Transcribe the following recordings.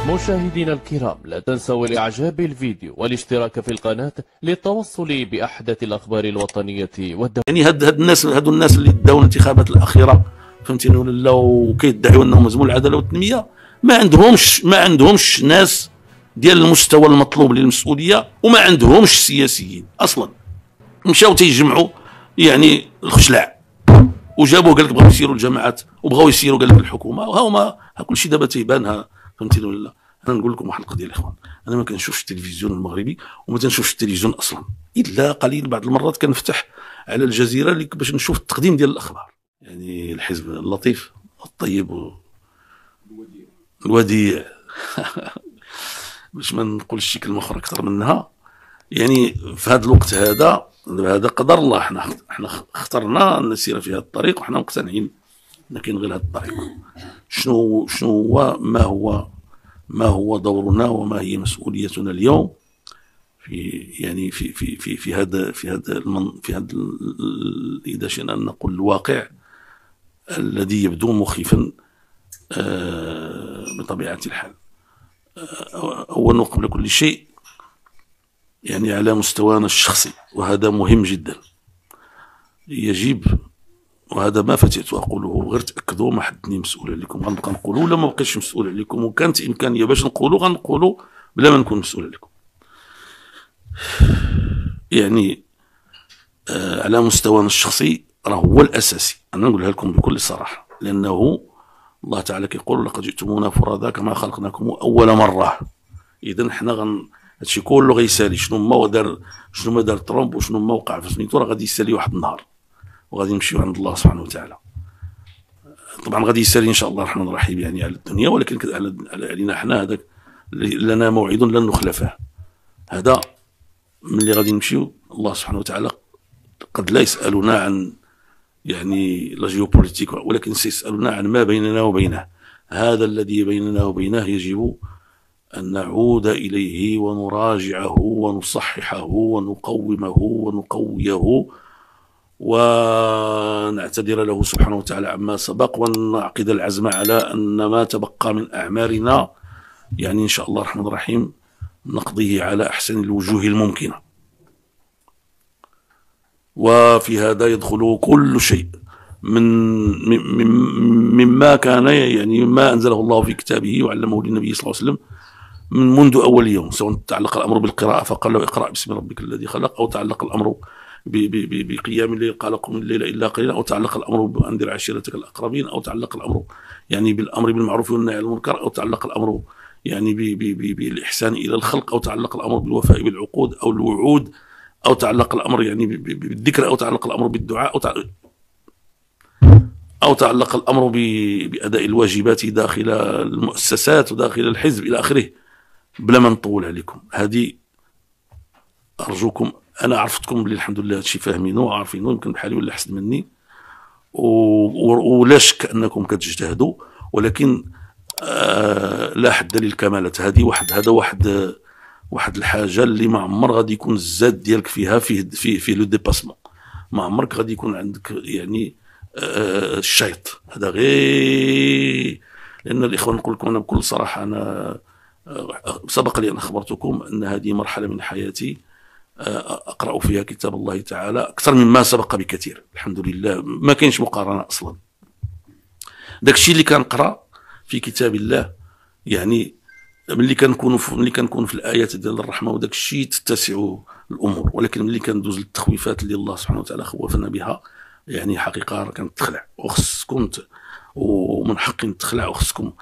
مشاهدينا الكرام، لا تنسوا الإعجاب بالفيديو والاشتراك في القناة للتوصل بأحدث الأخبار الوطنية والدولية. يعني هادو الناس اللي داو الانتخابات الأخيرة فهمتيني ولا وكيدعيو انهم هزموا العدالة والتنمية، ما عندهمش ناس ديال المستوى المطلوب للمسؤولية، وما عندهمش سياسيين اصلا. مشاو تيجمعوا يعني الخشلاع وجابوه، قال لك بغاو يسيروا الجماعات وبغاو يسيروا قال لك الحكومه، وها كل شيء دابا تيبان. فهمتيني ولا؟ انا نقول لكم واحد القضيه الاخوان، انا ما كنشوفش التلفزيون المغربي وما تنشوفش التلفزيون اصلا، الا قليل بعض المرات كنفتح على الجزيره باش نشوف التقديم ديال الاخبار. يعني الحزب اللطيف الطيب الوديع باش ما نقولش كلمه اخرى اكثر منها. يعني في هذا الوقت هذا قدر الله، احنا اخترنا ان نسير في هذا الطريق، وحنا مقتنعين ان كاين غير هذا الطريق. شنو هو ما هو دورنا وما هي مسؤوليتنا اليوم في هذا اذا شئنا ان نقول الواقع الذي يبدو مخيفا بطبيعه الحال. اولا وقبل كل شيء، يعني على مستوانا الشخصي، وهذا مهم جدا، يجب، وهذا ما فتيت اقوله غير تاكدوا، ما حدني مسؤول عليكم، غنبقى نقولوا ولا ما بقيتش مسؤول عليكم، وكانت امكانيه باش نقولوا غنقولوا بلا ما نكون مسؤول عليكم. يعني على مستوانا الشخصي راه هو الاساسي، انا نقولها لكم بكل صراحه، لانه الله تعالى كيقول لقد جئتمونا فرادا كما خلقناكم اول مره. اذا حنا هادشي كله غيسالي شنو ما دار ترامب وشنو ما وقع في سميتو، راه غادي يسالي واحد النهار وغادي نمشيو عند الله سبحانه وتعالى. طبعا غادي يسالي ان شاء الله الرحمن الرحيم يعني على الدنيا، ولكن علينا حنا هذاك لنا موعد لن نخلفه. هذا ملي غادي نمشيو الله سبحانه وتعالى قد لا يسالنا عن يعني لا جيوبوليتيك، ولكن سيسالنا عن ما بيننا وبينه. هذا الذي بيننا وبينه يجب أن نعود إليه ونراجعه ونصححه ونقومه ونقويه، ونعتذر له سبحانه وتعالى عما سبق، ونعقد العزم على أن ما تبقى من أعمارنا يعني إن شاء الله الرحمن الرحيم نقضيه على أحسن الوجوه الممكنة. وفي هذا يدخل كل شيء مما كان يعني مما أنزله الله في كتابه وعلمه للنبي صلى الله عليه وسلم من منذ أول يوم، سواء تعلق الأمر بالقراءة فقال له اقرأ باسم ربك الذي خلق، أو تعلق الأمر بقيام الليل قال قم الليل إلا قليلا، أو تعلق الأمر بأنذر عشيرتك الأقربين، أو تعلق الأمر يعني بالأمر بالمعروف والنهي عن المنكر، أو تعلق الأمر يعني بالإحسان إلى الخلق، أو تعلق الأمر بالوفاء بالعقود أو الوعود، أو تعلق الأمر يعني بالذكر، أو تعلق الأمر بالدعاء، أو تعلق الأمر بأداء الواجبات داخل المؤسسات وداخل الحزب إلى آخره. بلا ما نطول عليكم، هذه أرجوكم، أنا عرفتكم بلي الحمد لله هادشي فاهمينه وعارفينه، يمكن بحالي ولا أحسن مني، ولا شك أنكم كتجتهدوا، ولكن لا حد للكمالات. هذه واحد الحاجة اللي ما عمر غادي يكون الزاد ديالك فيها فيه لو ديباسمون، ما عمرك غادي يكون عندك يعني الشيط هذا غير. لأن الإخوان نقول لكم أنا بكل صراحة، أنا سبق لي أن أخبرتكم أن هذه مرحلة من حياتي أقرأ فيها كتاب الله تعالى أكثر مما سبق بكثير، الحمد لله ما كاينش مقارنة أصلا. داك الشيء اللي كنقرأ في كتاب الله يعني ملي كنكون في الآيات ديال الرحمة وداك الشيء تتسع الأمور، ولكن ملي كندوز للتخويفات اللي الله سبحانه وتعالى خوفنا بها يعني حقيقة كنتخلع، وخصكم ومن حق نتخلع، وخصكم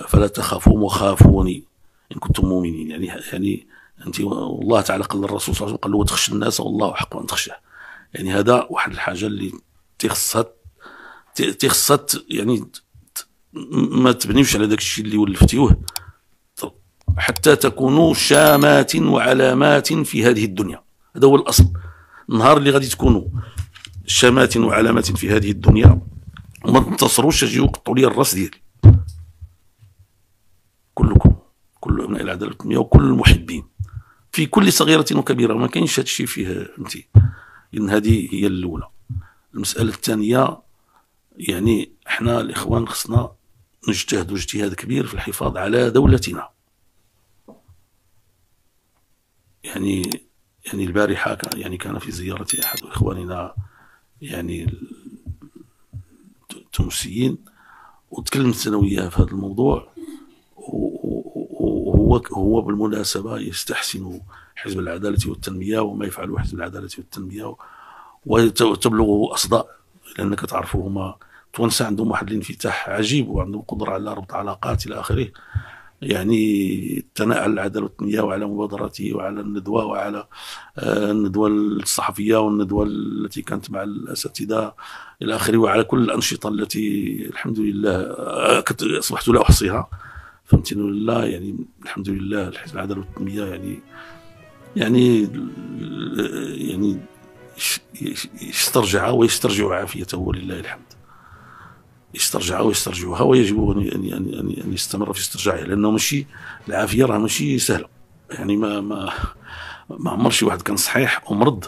فلا تخافوا وخافوني إن كنتم مؤمنين. يعني أنت والله تعالى قال للرسول صلى الله عليه وسلم قال له وتخشى الناس والله حق أن تخشاه. يعني هذا واحد الحاجة اللي تخصها يعني ما تبنيوش على داك الشيء اللي ولفتيوه، حتى تكونوا شامات وعلامات في هذه الدنيا. هذا هو الأصل. النهار اللي غادي تكونوا شامات وعلامات في هذه الدنيا وما تنتصروش تجيو قطعوا لي الراس ديالي كلكم، كل ابناء العداله والتنميه وكل المحبين في كل صغيره وكبيره، ما كاينش هذا الشيء فيه فهمتي. لان هذه هي الاولى. المساله الثانيه يعني احنا الاخوان خصنا نجتهد اجتهاد كبير في الحفاظ على دولتنا. يعني البارحة كان في زيارة أحد إخواننا التونسيين، وتكلمت أنا وياه في هذا الموضوع. وهو بالمناسبة يستحسن حزب العدالة والتنمية وما يفعله حزب العدالة والتنمية، وتبلغه أصداء، لأنك تعرفوا هما توانسة عندهم واحد الانفتاح عجيب، وعندهم قدرة على ربط علاقات إلى آخره. الثناء على العدالة والتنمية وعلى مبادراته وعلى الندوة، وعلى الندوة الصحفية والندوة التي كانت مع الأساتذة إلى آخره، وعلى كل الأنشطة التي الحمد لله أصبحت لا أحصيها، فامتنوا لله. الحمد لله الحزب العدالة والتنمية يسترجع ويسترجع عافيته ولله الحمد. يسترجع ويسترجعها، ويجب أن يستمر في استرجاعها، لأنه ماشي العافية راه ماشي سهلة. ما عمر شي واحد كان صحيح ومرض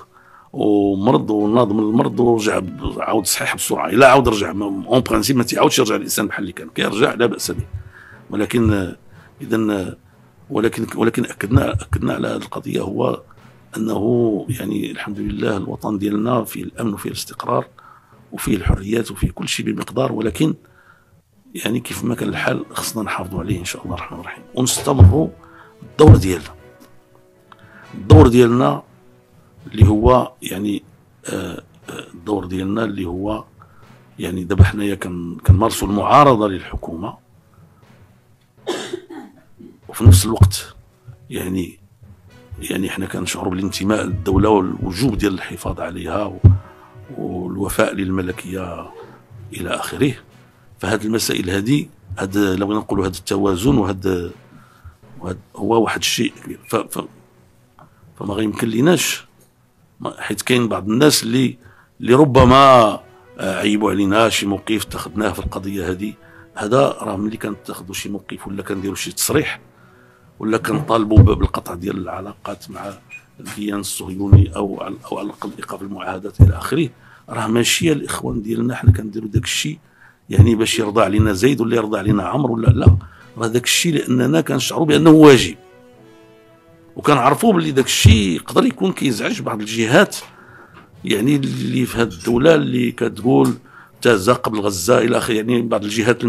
وناض من المرض ورجع عاود صحيح بسرعة. إلا عاود رجع اون برانسيب ما تيعاودش يرجع الإنسان بحال اللي كيرجع لا بأس به. ولكن أكدنا على هذه القضية، هو أنه الحمد لله الوطن ديالنا فيه الأمن وفيه الاستقرار وفيه الحريات وفيه كل شيء بمقدار، ولكن كيف ما كان الحال خصنا نحافظوا عليه إن شاء الله الرحمن الرحيم، ونستمروا الدور ديالنا اللي هو الدور ديالنا اللي هو دابا حنايا كنمارسوا المعارضة للحكومة، وفي نفس الوقت حنا كنشعروا بالانتماء للدولة والوجوب ديال الحفاظ عليها والوفاء للملكية إلى آخره. فهذه المسائل هذه لو نقولوا هذا التوازن هو واحد الشيء كبير. فما غيمكن ليناش، حيت كاين بعض الناس اللي ربما عيبوا علينا شي موقف اتخذناه في القضية هذه. هذا راه ملي كنتخذوا شي موقف ولا كنديروا شي تصريح ولا كنطالبوا بالقطع ديال العلاقات مع الكيان الصهيوني او على الاقل ايقاف المعاهدات الى اخره، راه ماشي الاخوان ديالنا حنا كنديروا داك الشيء باش يرضى علينا زيد ولا يرضى علينا عمرو ولا لا، راه داك الشيء لاننا كنشعروا بانه واجب، وكنعرفوا باللي داك الشيء يقدر يكون كيزعج بعض الجهات اللي في هذه الدوله اللي كتقول غزه قبل غزه الى اخره. بعض الجهات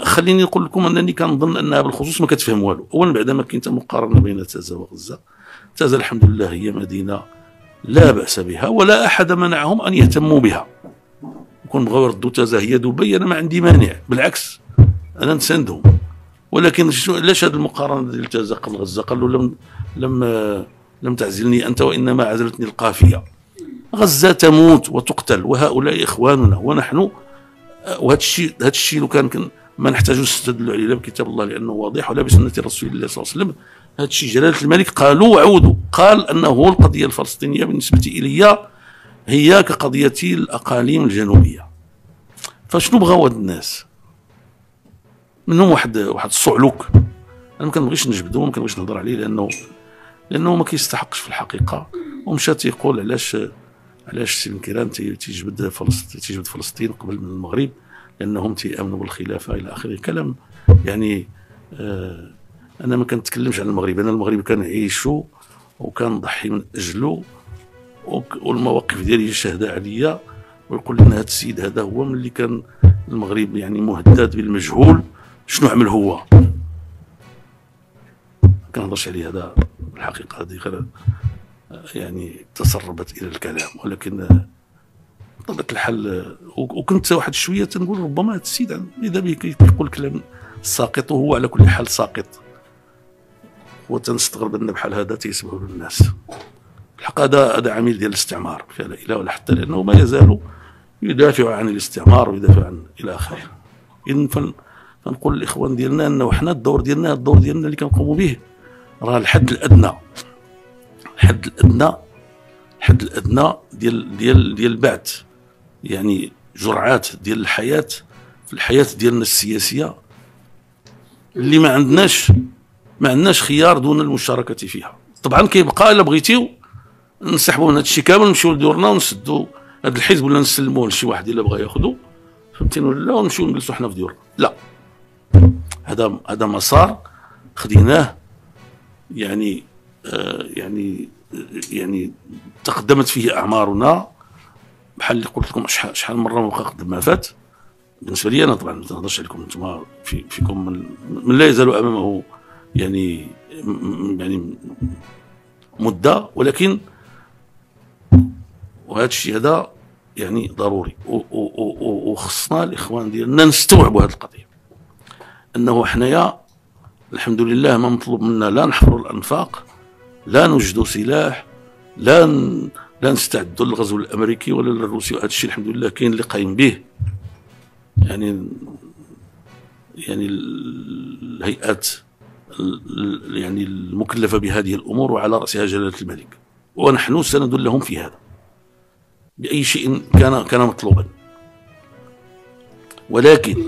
خليني نقول لكم انني كنظن انها بالخصوص ما كتفهم والو. اولا بعد ما كاين مقارنه بين تازا وغزه، تازا الحمد لله هي مدينه لا باس بها ولا احد منعهم ان يهتموا بها. وكون بغاو يردوا تازا هي دبي انا ما عندي مانع، بالعكس انا نساندهم. ولكن علاش هذه المقارنه ديال تازا قبل غزه؟ قالوا لم تعزلني انت وانما عزلتني القافيه. غزه تموت وتقتل وهؤلاء اخواننا ونحن. وهذا الشيء لو كان ما نحتاجوش نستدلوا عليه لا بكتاب الله لانه واضح ولا بسنه رسول الله صلى الله عليه وسلم. هذا الشيء جلاله الملك قالوا وعودوا، قال انه القضيه الفلسطينيه بالنسبه الي هي كقضيه الاقاليم الجنوبيه. فشنو بغاو هاد الناس؟ منهم واحد الصعلوك، انا ما كنبغيش نجبدو، ما كنبغيش نهضر عليه لانه ما كيستحقش في الحقيقه. ومشى تيقول علاش سي بن كيران تيجبد فلسطين قبل من المغرب لانهم تيامنوا بالخلافه الى اخره. كلام انا ما كنتكلمش على المغرب، انا المغرب كنعيشو وكنضحي من اجله، والمواقف ديالي شاهده عليا، ويقول لنا هذا السيد هذا هو ملي كان المغرب مهدد بالمجهول شنو عمل هو. كنهضرش عليه هذا الحقيقه، هذه غير تسربت الى الكلام. ولكن بطبيعه الحال وكنت واحد شويه تنقول ربما هذا السيد اذا به كيقول كلام ساقط، وهو على كل حال ساقط، وتنستغرب ان بحال هذا تيسمعوا الناس. الحق هذا عميل ديال الاستعمار لا اله ولا حتى، لانه ما يزال يدافع عن الاستعمار ويدافع عن الى اخره. اذا فنقول للاخوان ديالنا انه حنا الدور ديالنا اللي كنقوموا به راه الحد الادنى ديال البعث، جرعات ديال الحياه في الحياه ديالنا السياسيه اللي ما عندناش خيار دون المشاركه فيها. طبعا كيبقى الا بغيتيو نسحبوا من هذا الشيء كامل، نمشيو لدورنا ونسدوا هذا الحزب ولا نسلموه لشي واحد الا بغى ياخذو، فهمتيني ولا لا، ونمشيو نجلسوا حنا في ديورنا. لا، هذا مسار خديناه، يعني يعني تقدمت فيه اعمارنا. بحال اللي قلت لكم شحال مره ما بقى قد ما فات. بالنسبه لي انا طبعا ما نهضرش عليكم انتم، فيكم من لا يزال امامه يعني مده، ولكن وهذا الشيء هذا يعني ضروري، وخصنا الاخوان ديالنا نستوعبوا هذه القضيه، انه حنايا الحمد لله ما مطلوب منا لا نحفروا الانفاق، لا نوجدوا سلاح، لا نستعدوا للغزو الامريكي ولا للروسي. وهذا الشيء الحمد لله كاين اللي قايم به، يعني الهيئات يعني المكلفه بهذه الامور وعلى راسها جلاله الملك، ونحن سند لهم في هذا باي شيء كان مطلوبا. ولكن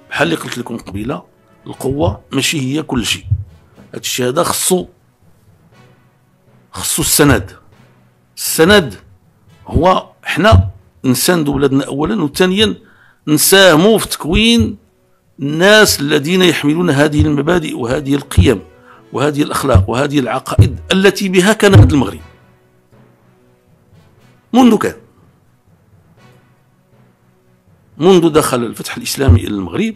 بحال اللي قلت لكم قبيله، القوه ماشي هي كل شيء. هذا الشيء هذا خصو السند هو حنا نساندوا بلادنا اولا، وثانيا نساهموا في تكوين الناس الذين يحملون هذه المبادئ وهذه القيم وهذه الاخلاق وهذه العقائد التي بها كان هذا المغرب منذ دخل الفتح الاسلامي الى المغرب،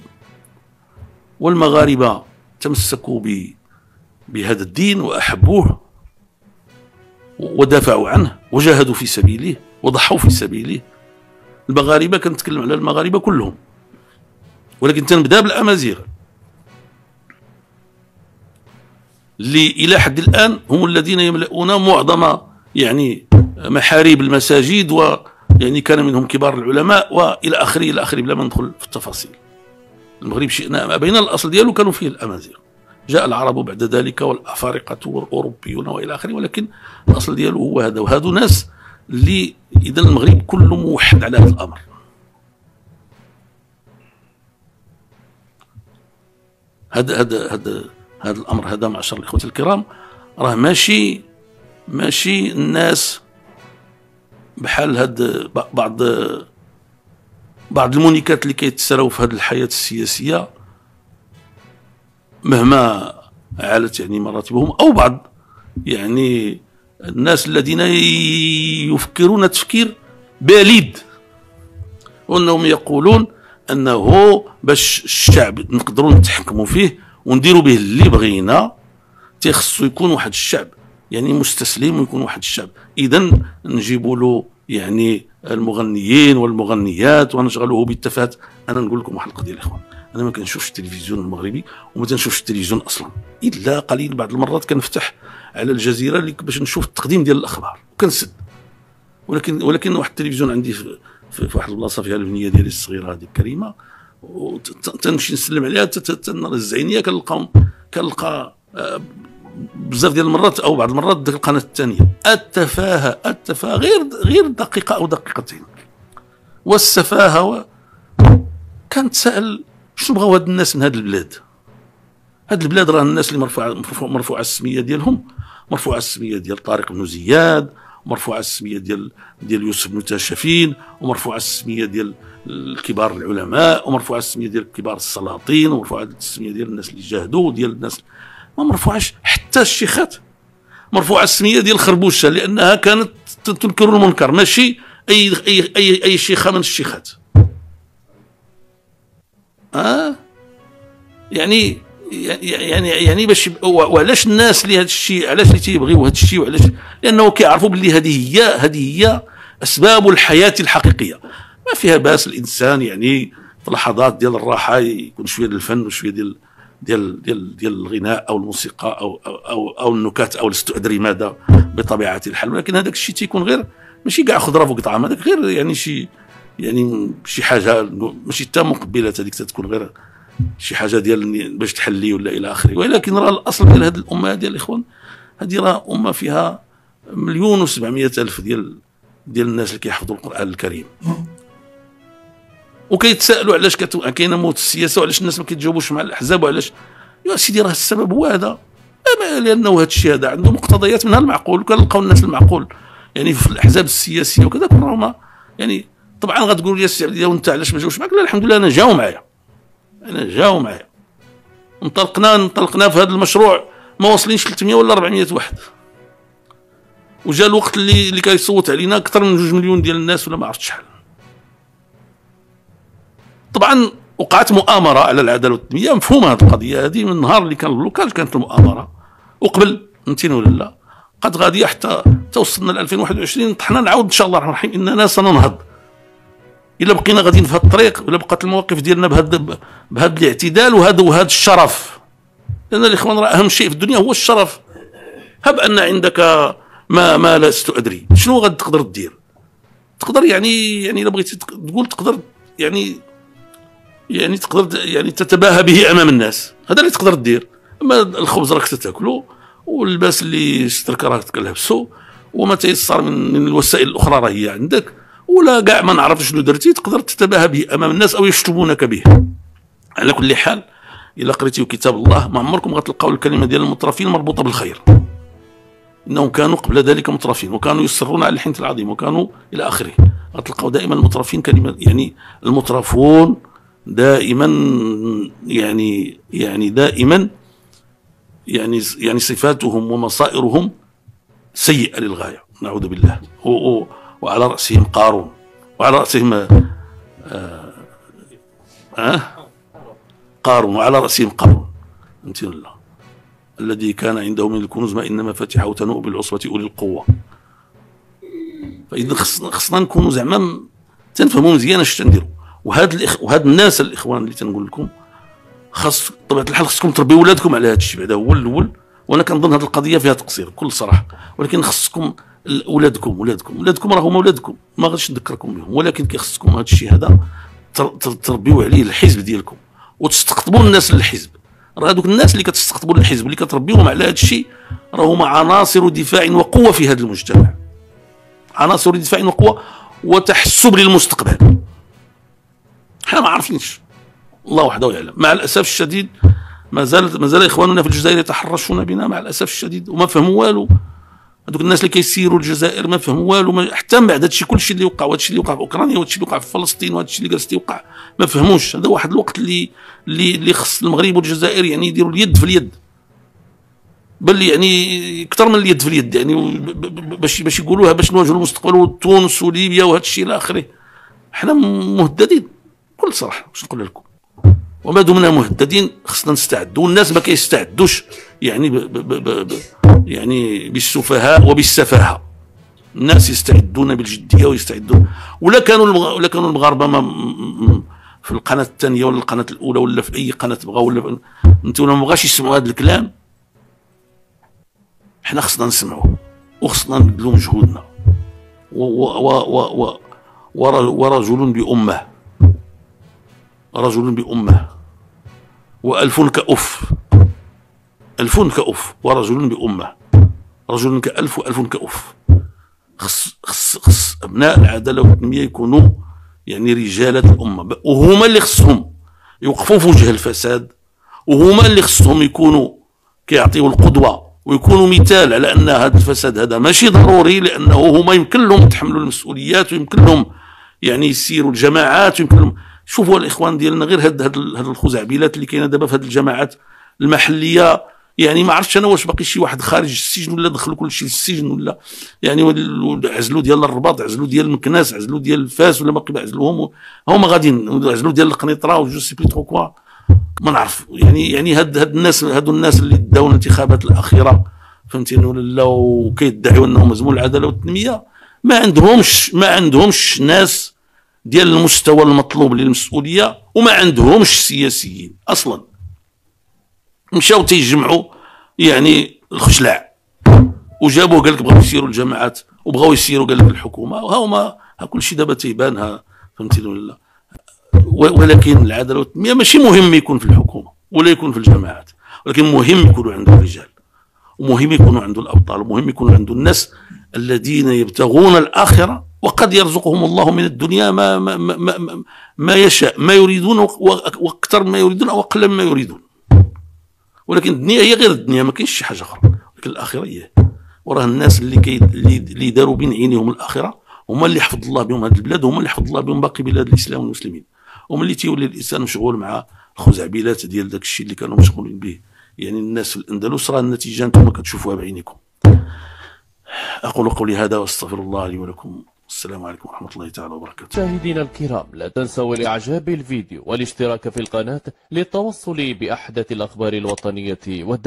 والمغاربه تمسكوا بهذا الدين واحبوه ودافعوا عنه وجاهدوا في سبيله وضحوا في سبيله. المغاربه كنتكلم على المغاربه كلهم، ولكن تنبدا بالامازيغ اللي الى حد الان هم الذين يملؤون معظم يعني محاريب المساجد، ويعني كان منهم كبار العلماء والى اخره الى اخره، بلا ما ندخل في التفاصيل. المغرب شئنا ما بين الاصل ديالو كانوا فيه الامازيغ، جاء العرب بعد ذلك والافارقه والاوروبيون والى اخره، ولكن الاصل ديالو هو هذا. وهذو ناس اللي اذا المغرب كله موحد على هذا الامر. هذا الامر هذا معشر الاخوه الكرام راه ماشي الناس بحال هاد بعض المونيكات اللي كيتسراو في هذه الحياه السياسيه مهما عالت يعني مراتبهم، او بعض يعني الناس الذين يفكرون تفكير بليد، وانهم يقولون انه باش الشعب نقدروا نتحكموا فيه ونديروا به اللي بغينا تيخصو يكون واحد الشعب يعني مستسلم، ويكون واحد الشعب اذا نجيبوا له يعني المغنيين والمغنيات ونشغلوه بالتفاهات. انا نقول لكم واحد القضيه الاخوان، انا ما كنشوفش التلفزيون المغربي وما تنشوفش التلفزيون اصلا، الا قليل بعض المرات كنفتح على الجزيره باش نشوف التقديم ديال الاخبار وكنسد. ولكن واحد التلفزيون عندي في واحد البلاصه فيها البنيه ديالي الصغيره هذه الكريمه، تنمشي نسلم عليها تنرز عينيا كنلقى بزاف ديال المرات او بعض المرات ديك القناه الثانيه التفاهه غير دقيقه او دقيقتين، والسفاهه كنتسائل شنو بغاو هاد الناس من هاد البلاد. هاد البلاد راه الناس اللي مرفوعه السميه ديالهم، مرفوعه السميه ديال طارق بن زياد، ومرفوعه السميه ديال يوسف بن تاشفين، ومرفوعه السميه ديال الكبار العلماء، ومرفوعه السميه ديال كبار السلاطين، ومرفوعه السميه ديال الناس اللي جاهدوا، ديال الناس ما مرفوعاش حتى الشيخات. مرفوعه السميه ديال الخربوشه لانها كانت تنكر المنكر، ماشي اي شيخه من الشيخات. يعني باش وعلاش الناس اللي هذا الشيء علاش اللي تيبغيو هذا الشيء، وعلاش؟ لانه كيعرفوا باللي هذه هي اسباب الحياه الحقيقيه. ما فيها باس الانسان يعني في لحظات ديال الراحه يكون شويه ديال الفن وشويه ديال الغناء او الموسيقى او النكات او الاستعدري ماذا بطبيعه الحال، ولكن هذاك الشيء تيكون غير ماشي كاع خضره فوق طعام، هذاك غير يعني شي حاجه ماشي حتى مقبلات، هذيك تكون غير شي حاجه ديال باش تحلي ولا الى اخره. ولكن راه الاصل ديال هذه الامه ديال الاخوان، هذه راه امه فيها 1,700,000 ديال الناس اللي كيحفظوا القران الكريم، وكيتسائلوا علاش كاينه موت السياسه وعلاش الناس ما كيتجاوبوش مع الاحزاب وعلاش. يا سيدي راه السبب هو هذا، لانه هذا الشيء هذا عنده مقتضيات منها المعقول، وكنلقاو الناس المعقول يعني في الاحزاب السياسيه وكذا راهما يعني طبعا غتقول لي السي عبد وانت علاش ما جاوش معاك؟ لا الحمد لله انا جاو معايا، انطلقنا في هذا المشروع ما واصلينش 300 ولا 400 واحد، وجا الوقت اللي كيصوت علينا اكثر من 2 مليون ديال الناس ولا ما عرفتش شحال. طبعا وقعت مؤامره على العداله والتنميه، مفهومه هذه القضيه هذه من النهار اللي كان البلوكاج كانت المؤامره، وقبل فهمتيني ولا لا؟ قد غاديه حتى توصلنا ل 2021 طحنا نعاود ان شاء الله الرحمن الرحيم اننا سننهض. الا بقينا غاديين في هذا الطريق ولا بقات المواقف ديالنا بهذا الاعتدال وهذا الشرف، لان الاخوان راه اهم شيء في الدنيا هو الشرف. هب ان عندك ما لست ادري شنو غادي تقدر دير، تقدر يعني الا بغيتي تقول تقدر يعني تقدر يعني تتباهى به امام الناس، هذا اللي تقدر دير. اما الخبز راك تاكلو واللباس اللي شترك راك تلبسو وما تيسر من الوسائل الاخرى راه هي عندك، ولا كاع ما نعرف شنو درتي تقدر تتباهى به امام الناس او يشتمونك به. على كل حال الا قريتيو كتاب الله ما عمركم غتلقاو الكلمه ديال المترفين مربوطه بالخير، انهم كانوا قبل ذلك مترفين وكانوا يصرون على الحنث العظيم وكانوا الى اخره. غتلقاو دائما المترفين كلمه يعني المترفون دائما دائما يعني صفاتهم ومصائرهم سيئه للغايه، نعوذ بالله. وعلى راسهم قارون، وعلى راسهم قارون، وعلى راسهم قارون فهمتني الله الذي كان عنده من الكنوز ما ان مفاتحه تنوء بالعصبه اولي القوه. فاذا خصنا نكونوا زعما تنفهموا مزيان اش تنديروا. وهاد الناس الاخوان اللي تنقول لكم خاص بطبيعه الحال خصكم تربيو ولادكم على هذا الشيء، هذا هو الاول. وانا كنظن هذه القضيه فيها تقصير بكل صراحه، ولكن خصكم ولادكم راه هما ولادكم، ما غاديش نذكركم بهم، ولكن كيخصكم هذا الشيء هذا تربيو عليه الحزب ديالكم وتستقطبوا الناس للحزب. راه هذوك الناس اللي كتستقطبوا للحزب اللي كتربيوهم على هذا الشيء راه هما عناصر دفاع وقوه في هذا المجتمع، عناصر دفاع وقوه وتحسب للمستقبل. حنا ما عارفينش، الله وحده يعلم. مع الاسف الشديد ما زال اخواننا في الجزائر يتحرشون بنا مع الاسف الشديد، وما فهموا والو. هذوك الناس اللي كيسيروا الجزائر ما فهموا والو، حتى من بعد هذا الشيء كل شيء اللي وقع، وهذا الشيء اللي وقع في اوكرانيا، وهذا الشيء اللي وقع في فلسطين، وهذا الشيء اللي جالس يوقع ما فهموش. هذا واحد الوقت اللي خص المغرب والجزائر يعني يديروا اليد في اليد، بل يعني اكثر من اليد في اليد، يعني باش يقولوها باش نواجهوا المستقبل، تونس وليبيا وهذا الشيء الى اخره. حنا مهددين بكل صراحه، واش نقول لكم؟ وما دمنا مهددين خصنا نستعدوا، والناس ما كيستعدوش يعني يعني بالسفهاء وبالسفاهه. الناس يستعدون بالجديه ويستعدون. ولا كانوا المغاربه في القناه الثانيه ولا القناه الاولى ولا في اي قناه بغاو ولا انتم ما بغاش يسمعوا هذا الكلام، حنا خصنا نسمعوه وخصنا نبذلوا مجهودنا. ورجل بأمه، رجل بأمه وألف كأف، ألف كأف ورجل بأمه، رجل كألف وألف كأف. خص أبناء العدالة والتنمية يكونوا يعني رجالة الأمة، وهما اللي خصهم يوقفوا في وجه الفساد، وهما اللي خصهم يكونوا كيعطيوا القدوة ويكونوا مثال على أن هذا الفساد هذا ماشي ضروري، لأنه هما يمكن لهم يتحملوا المسؤوليات ويمكن لهم يعني يسيروا الجماعات ويمكن لهم. شوفوا الاخوان ديالنا غير هاد الخزعبلات اللي كاينه دابا في هاد الجماعات المحليه، يعني ما عرفتش انا واش باقي شي واحد خارج السجن ولا دخلوا كل شيء للسجن ولا يعني عزلوا ديال الرباط، عزلوا ديال مكناس، عزلوا ديال فاس ولا باقي عزلوهم هما غاديين، عزلوا ديال القنيطره وجو سي بلي ترو كوا ما نعرف. يعني هاد الناس اللي داو الانتخابات الاخيره فهمتيني ولا لا، وكيدعيوا انهم هزموا العداله والتنميه، ما عندهمش ناس ديال المستوى المطلوب للمسؤوليه، وما عندهمش سياسيين اصلا. مشاو تيجمعوا يعني الخشلاع وجابوه قال لك بغاو يسيروا الجماعات وبغاو يسيروا قال لك الحكومه، وها كل شيء دابا تيبان فهمتيني ولا لا. ولكن العداله والتنميه ماشي مهم يكون في الحكومه ولا يكون في الجماعات، ولكن مهم يكونوا عنده الرجال، ومهم يكونوا عنده الابطال، ومهم يكونوا عنده الناس الذين يبتغون الاخره، وقد يرزقهم الله من الدنيا ما يشاء، ما يريدون واكثر ما يريدون او اقل ما يريدون. ولكن الدنيا هي غير الدنيا، ما كاينش شي حاجه اخرى، ولكن الاخره هي. وراه الناس اللي داروا بين عينيهم الاخره هما اللي حفظ الله بهم هذه البلاد، هما اللي حفظ الله بهم باقي بلاد الاسلام والمسلمين. وملي تيولي الانسان مشغول مع الخزعبلات ديال داك الشيء اللي كانوا مشغولين به يعني الناس في الاندلس، راه النتيجه انتم كتشوفوها بعينيكم. اقول قولي هذا واستغفر الله لي ولكم. السلام عليكم ورحمه الله تعالى وبركاته. مشاهدينا الكرام، لا تنسوا الاعجاب بالفيديو والاشتراك في القناة للتوصل باحدث الاخبار الوطنية والدولية.